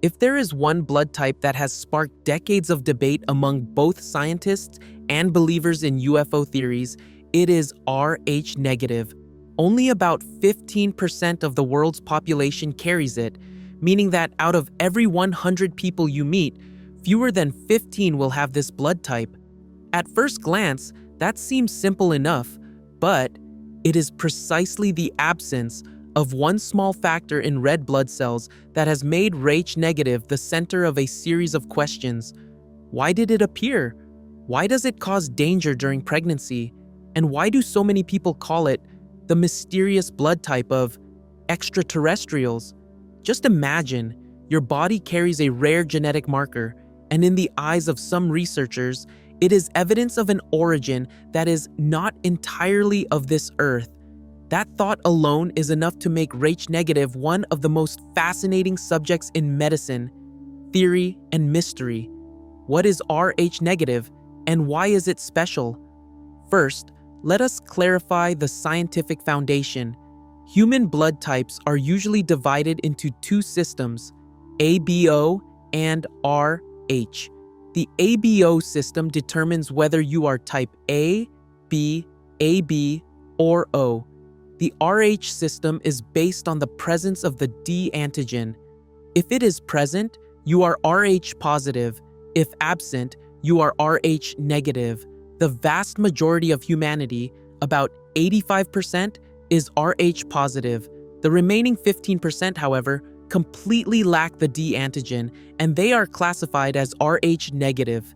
If there is one blood type that has sparked decades of debate among both scientists and believers in UFO theories, it is Rh negative. Only about 15% of the world's population carries it, meaning that out of every 100 people you meet, fewer than 15 will have this blood type. At first glance, that seems simple enough, but it is precisely the absence of one small factor in red blood cells that has made Rh negative the center of a series of questions. Why did it appear? Why does it cause danger during pregnancy? And why do so many people call it the mysterious blood type of extraterrestrials? Just imagine, your body carries a rare genetic marker, and in the eyes of some researchers, it is evidence of an origin that is not entirely of this earth. That thought alone is enough to make Rh negative one of the most fascinating subjects in medicine, theory, and mystery. What is Rh negative, and why is it special? First, let us clarify the scientific foundation. Human blood types are usually divided into two systems, ABO and Rh. The ABO system determines whether you are type A, B, AB, or O. The Rh system is based on the presence of the D antigen. If it is present, you are Rh positive. If absent, you are Rh negative. The vast majority of humanity, about 85%, is Rh positive. The remaining 15%, however, completely lack the D antigen, and they are classified as Rh negative.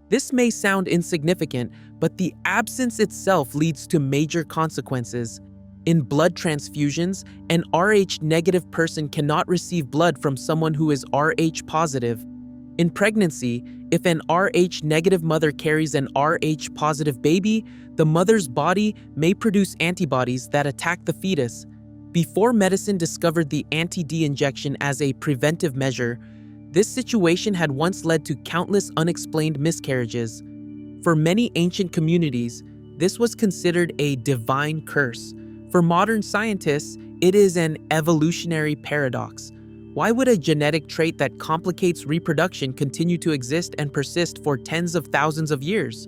This may sound insignificant, but the absence itself leads to major consequences. In blood transfusions, an Rh negative person cannot receive blood from someone who is Rh positive. In pregnancy, if an Rh negative mother carries an Rh positive baby, the mother's body may produce antibodies that attack the fetus. Before medicine discovered the anti-D injection as a preventive measure, this situation had once led to countless unexplained miscarriages. For many ancient communities, this was considered a divine curse. For modern scientists, it is an evolutionary paradox. Why would a genetic trait that complicates reproduction continue to exist and persist for tens of thousands of years?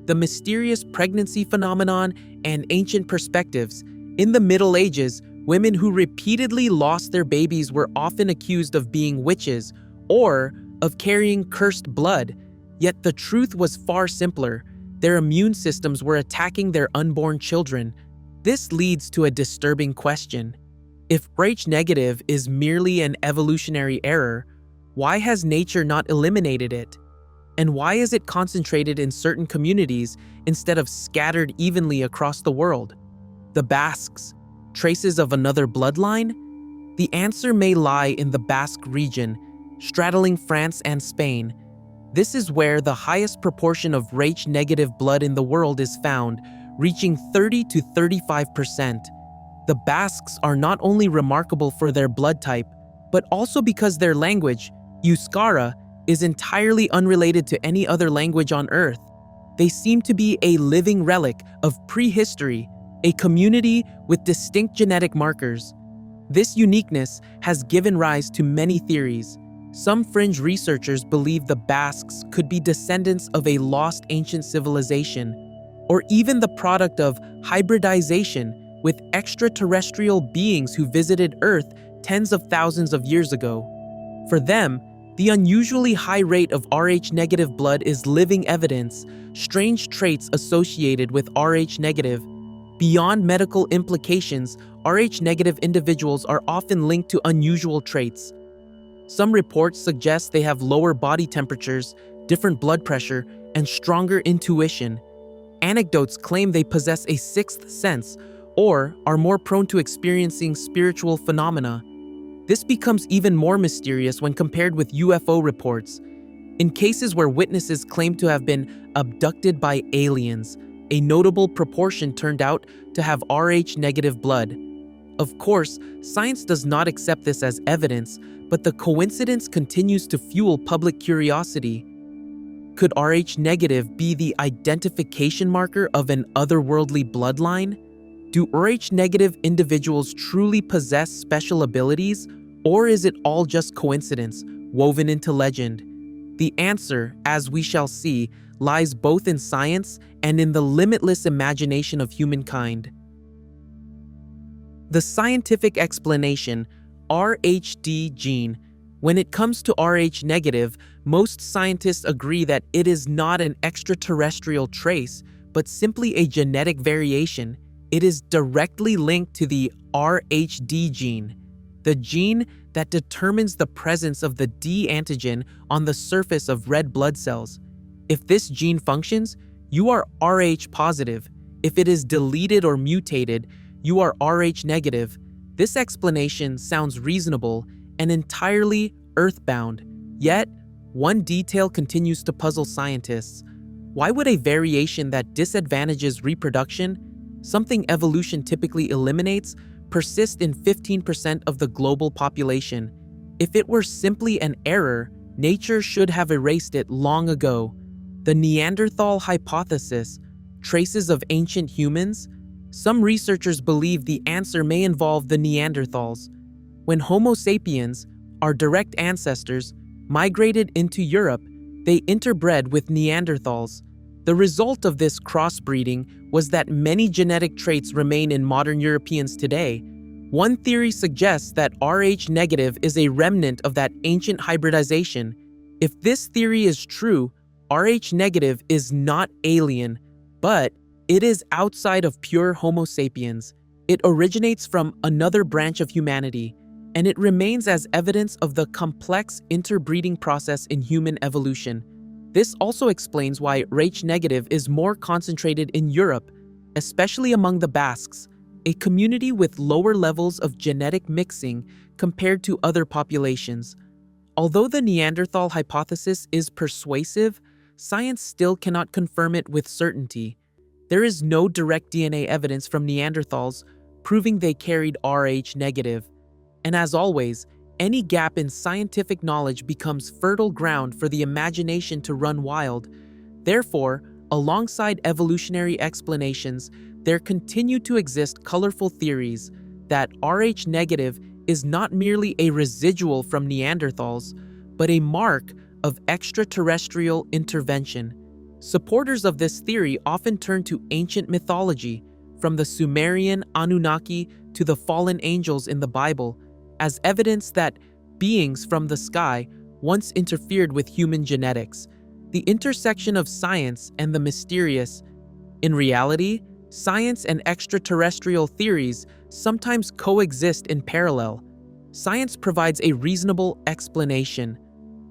The mysterious pregnancy phenomenon and ancient perspectives. In the Middle Ages, women who repeatedly lost their babies were often accused of being witches or of carrying cursed blood. Yet the truth was far simpler. Their immune systems were attacking their unborn children. This leads to a disturbing question. If Rh negative is merely an evolutionary error, why has nature not eliminated it? And why is it concentrated in certain communities instead of scattered evenly across the world? The Basques, traces of another bloodline? The answer may lie in the Basque region, straddling France and Spain. This is where the highest proportion of Rh negative blood in the world is found, reaching 30 to 35%. The Basques are not only remarkable for their blood type, but also because their language, Euskara, is entirely unrelated to any other language on Earth. They seem to be a living relic of prehistory, a community with distinct genetic markers. This uniqueness has given rise to many theories. Some fringe researchers believe the Basques could be descendants of a lost ancient civilization, or even the product of hybridization with extraterrestrial beings who visited Earth tens of thousands of years ago. For them, the unusually high rate of Rh negative blood is living evidence, strange traits associated with Rh negative. Beyond medical implications, Rh negative individuals are often linked to unusual traits. Some reports suggest they have lower body temperatures, different blood pressure, and stronger intuition. Anecdotes claim they possess a sixth sense or are more prone to experiencing spiritual phenomena. This becomes even more mysterious when compared with UFO reports. In cases where witnesses claim to have been abducted by aliens, a notable proportion turned out to have Rh negative blood. Of course, science does not accept this as evidence, but the coincidence continues to fuel public curiosity. Could Rh negative be the identification marker of an otherworldly bloodline? Do Rh negative individuals truly possess special abilities, or is it all just coincidence, woven into legend? The answer, as we shall see, lies both in science and in the limitless imagination of humankind. The scientific explanation, Rhd gene. When it comes to Rh negative, most scientists agree that it is not an extraterrestrial trace, but simply a genetic variation. It is directly linked to the Rhd gene, the gene that determines the presence of the D antigen on the surface of red blood cells. If this gene functions, you are Rh positive. If it is deleted or mutated, you are Rh negative. This explanation sounds reasonable and entirely earthbound. Yet, one detail continues to puzzle scientists. Why would a variation that disadvantages reproduction, something evolution typically eliminates, persist in 15% of the global population? If it were simply an error, nature should have erased it long ago. The Neanderthal hypothesis, traces of ancient humans? Some researchers believe the answer may involve the Neanderthals. When Homo sapiens, our direct ancestors, migrated into Europe, they interbred with Neanderthals. The result of this crossbreeding was that many genetic traits remain in modern Europeans today. One theory suggests that Rh negative is a remnant of that ancient hybridization. If this theory is true, Rh negative is not alien, but it is outside of pure Homo sapiens. It originates from another branch of humanity, and it remains as evidence of the complex interbreeding process in human evolution. This also explains why Rh negative is more concentrated in Europe, especially among the Basques, a community with lower levels of genetic mixing compared to other populations. Although the Neanderthal hypothesis is persuasive, science still cannot confirm it with certainty. There is no direct DNA evidence from Neanderthals proving they carried Rh negative. And as always, any gap in scientific knowledge becomes fertile ground for the imagination to run wild. Therefore, alongside evolutionary explanations, there continue to exist colorful theories that Rh negative is not merely a residual from Neanderthals, but a mark of extraterrestrial intervention. Supporters of this theory often turn to ancient mythology, from the Sumerian Anunnaki to the fallen angels in the Bible, as evidence that beings from the sky once interfered with human genetics. The intersection of science and the mysterious. In reality, science and extraterrestrial theories sometimes coexist in parallel. Science provides a reasonable explanation.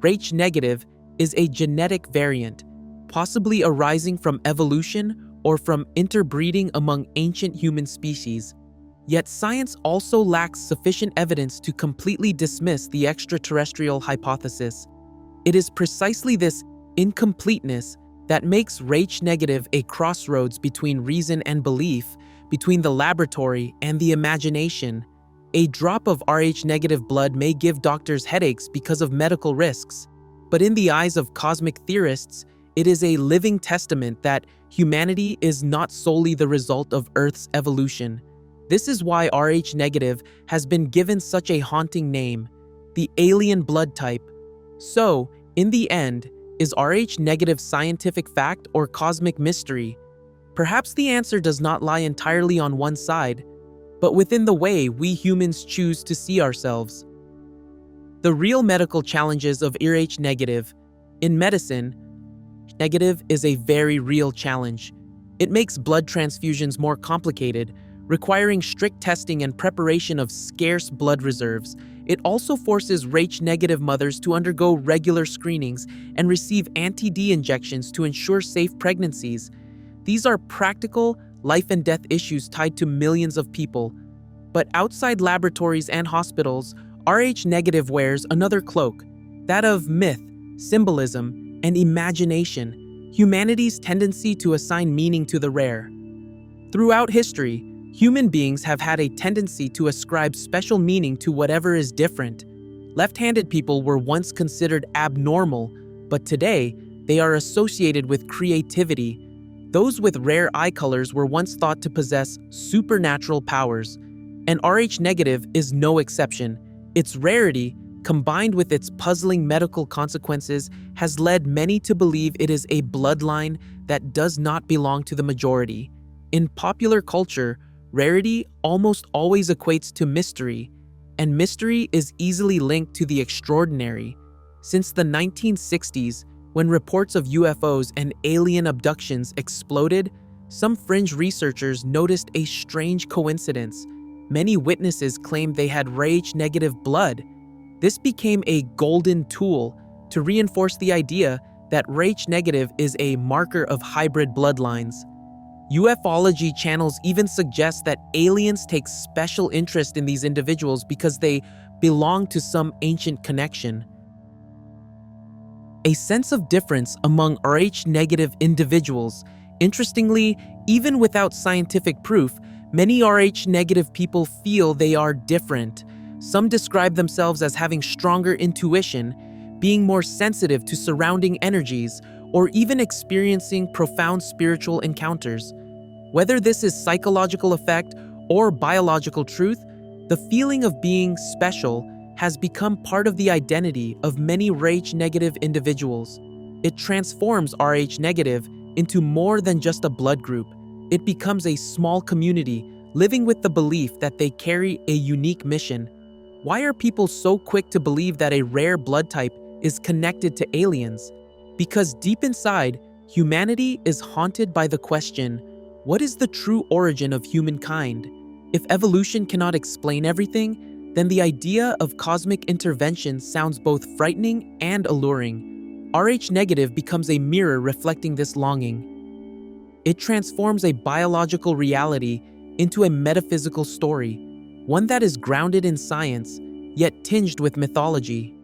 Rh negative is a genetic variant, possibly arising from evolution or from interbreeding among ancient human species. Yet science also lacks sufficient evidence to completely dismiss the extraterrestrial hypothesis. It is precisely this incompleteness that makes Rh negative a crossroads between reason and belief, between the laboratory and the imagination. A drop of Rh negative blood may give doctors headaches because of medical risks, but in the eyes of cosmic theorists, it is a living testament that humanity is not solely the result of Earth's evolution. This is why Rh negative has been given such a haunting name, the alien blood type. So, in the end, is Rh negative scientific fact or cosmic mystery? Perhaps the answer does not lie entirely on one side, but within the way we humans choose to see ourselves. The real medical challenges of Rh negative. In medicine, negative is a very real challenge. It makes blood transfusions more complicated, requiring strict testing and preparation of scarce blood reserves. It also forces Rh negative mothers to undergo regular screenings and receive anti-D injections to ensure safe pregnancies. These are practical, life and death issues tied to millions of people. But outside laboratories and hospitals, Rh negative wears another cloak, that of myth, symbolism, and imagination, humanity's tendency to assign meaning to the rare. Throughout history, human beings have had a tendency to ascribe special meaning to whatever is different. Left-handed people were once considered abnormal, but today they are associated with creativity. Those with rare eye colors were once thought to possess supernatural powers, and Rh negative is no exception. Its rarity, combined with its puzzling medical consequences, has led many to believe it is a bloodline that does not belong to the majority. In popular culture, rarity almost always equates to mystery, and mystery is easily linked to the extraordinary. Since the 1960s, when reports of UFOs and alien abductions exploded, some fringe researchers noticed a strange coincidence. Many witnesses claimed they had Rh-negative blood. This became a golden tool to reinforce the idea that Rh-negative is a marker of hybrid bloodlines. Ufology channels even suggest that aliens take special interest in these individuals because they belong to some ancient connection. A sense of difference among Rh-negative individuals. Interestingly, even without scientific proof, many Rh-negative people feel they are different. Some describe themselves as having stronger intuition, being more sensitive to surrounding energies, or even experiencing profound spiritual encounters. Whether this is psychological effect or biological truth, the feeling of being special has become part of the identity of many Rh-negative individuals. It transforms Rh-negative into more than just a blood group. It becomes a small community living with the belief that they carry a unique mission. Why are people so quick to believe that a rare blood type is connected to aliens? Because deep inside, humanity is haunted by the question, what is the true origin of humankind? If evolution cannot explain everything, then the idea of cosmic intervention sounds both frightening and alluring. Rh-negative becomes a mirror reflecting this longing. It transforms a biological reality into a metaphysical story, one that is grounded in science, yet tinged with mythology.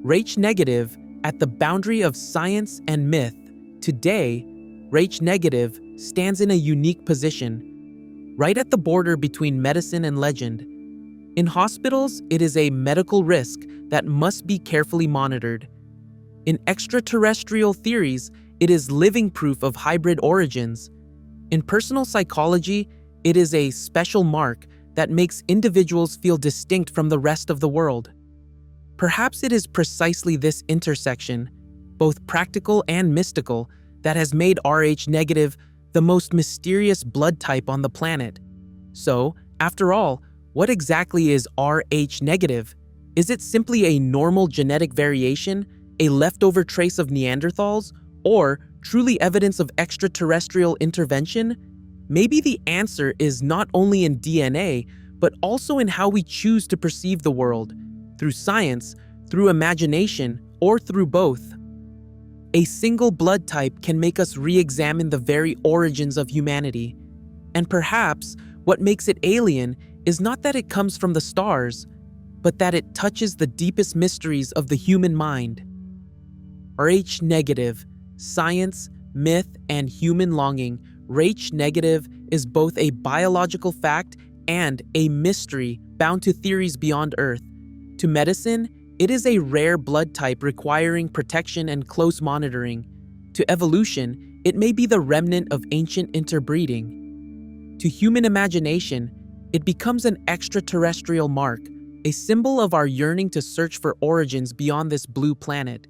Rh-negative at the boundary of science and myth. Today, Rh-negative stands in a unique position, right at the border between medicine and legend. In hospitals, it is a medical risk that must be carefully monitored. In extraterrestrial theories, it is living proof of hybrid origins. In personal psychology, it is a special mark that makes individuals feel distinct from the rest of the world. Perhaps it is precisely this intersection, both practical and mystical, that has made Rh-negative the most mysterious blood type on the planet. So, after all, what exactly is Rh-negative? Is it simply a normal genetic variation, a leftover trace of Neanderthals, or truly evidence of extraterrestrial intervention? Maybe the answer is not only in DNA, but also in how we choose to perceive the world, through science, through imagination, or through both. A single blood type can make us re-examine the very origins of humanity. And perhaps what makes it alien is not that it comes from the stars, but that it touches the deepest mysteries of the human mind. Rh-negative, science, myth, and human longing. Rh-negative is both a biological fact and a mystery bound to theories beyond Earth. To medicine, it is a rare blood type requiring protection and close monitoring. To evolution, it may be the remnant of ancient interbreeding. To human imagination, it becomes an extraterrestrial mark, a symbol of our yearning to search for origins beyond this blue planet.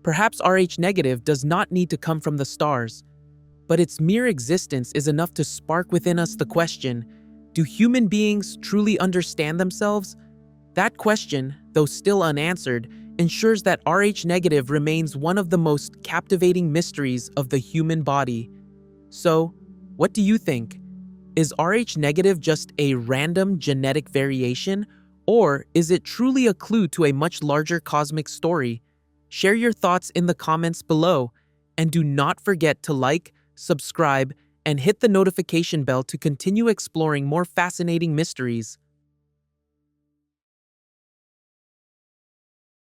Perhaps Rh-negative does not need to come from the stars, but its mere existence is enough to spark within us the question, do human beings truly understand themselves? That question, though still unanswered, ensures that Rh-negative remains one of the most captivating mysteries of the human body. So, what do you think? Is Rh-negative just a random genetic variation, or is it truly a clue to a much larger cosmic story? Share your thoughts in the comments below, and do not forget to like, subscribe, and hit the notification bell to continue exploring more fascinating mysteries.